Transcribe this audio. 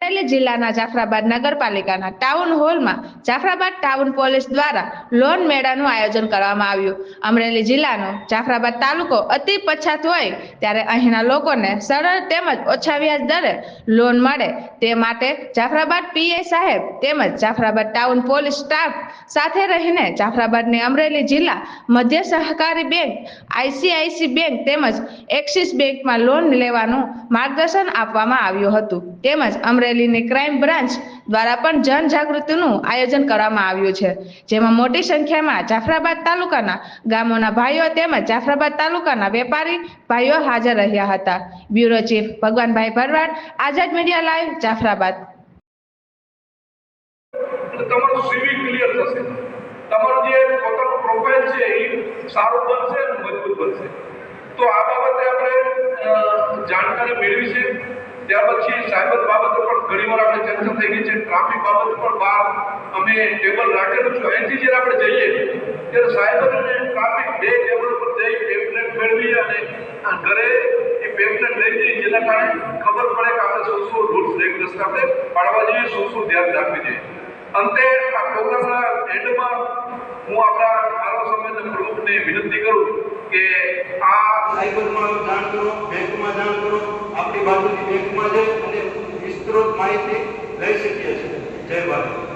અમરેલી જિલ્લાના જાફરાબાદ નગરપાલિકાના ટાઉન હોલમાં જાફરાબાદ ટાઉન પોલીસ દ્વારા લોન મેળાનું આયોજન કરવામાં આવ્યું। અમરેલી જિલ્લાનો જાફરાબાદ તાલુકો અતિ પછાત હોય ત્યારે અહીંના લોકોને સરળ તેમજ ઓછા વ્યાજ દરે લોન મળે તે માટે જાફરાબાદ પીઆઈ સાહેબ તેમજ જાફરાબાદ ટાઉન પોલીસ સ્ટાફ સાથે રહીને જાફરાબાદની અમરેલી જિલ્લા મધ્ય સહકારી બેંક, આઈસીઆઈસી બેંક તેમજ એક્સિસ બેંકમાં લોન લેવાનું માર્ગદર્શન આપવામાં આવ્યું હતું। તેમજ અમરેલીની ક્રાઇમ બ્રાન્ચ દ્વારા પણ જનજાગૃતિનું આયોજન કરવામાં આવ્યું છે, જેમાં મોટી સંખ્યામાં જાફરાબાદ તાલુકાના ગામોના ભાઈઓ તેમજ જાફરાબાદ તાલુકાના વેપારી ભાઈઓ હાજર રહ્યા હતા। બ્યુરો ચીફ ભગવાનભાઈ ભરવાડ, આઝાદ મીડિયા લાઈવ, જાફરાબાદ। તમારું સીવી ક્લિયર થશે, તમારું જે પોતાનું પ્રોફાઇલ છે એ સારું બનશે અને મજબૂત બનશે। તો આ બાબતે આપણે જાણકારી મેળવી છે। ત્યાર પછી સાયબર બાબતે પણ ઘણીવાર આપણે ચર્ચા થઈ ગઈ છે। ટ્રાફિક બાબતે પણ બહાર અમે ટેબલ રાખેલું છે। અહીંથી જ્યારે આપણે જઈએ ત્યારે સાયબર અને ટ્રાફિક બે ટેબલ પર જઈ પેમ્પલેટ મેળવી અને ઘરે એ પેમ્પલેટ લઈ જઈએ, જેના કારણે ખબર પડે કે આપણે શું રૂલ્સ રેગ્યુલેશન આપણે પાડવા જોઈએ, શું ધ્યાન રાખવી જોઈએ। અંતે આ પ્રોગ્રામના એન્ડમાં હું આપણા આરો સમાજના પ્રમુખને વિનંતી કરું કે આ સાયબરમાં જાણ કરો, બેંકમાં જાણ કરો, આપણી બાજુની બેંકમાં જઈ અને વિસ્તૃત માહિતી લઈ શકીએ છીએ। જય ભારત।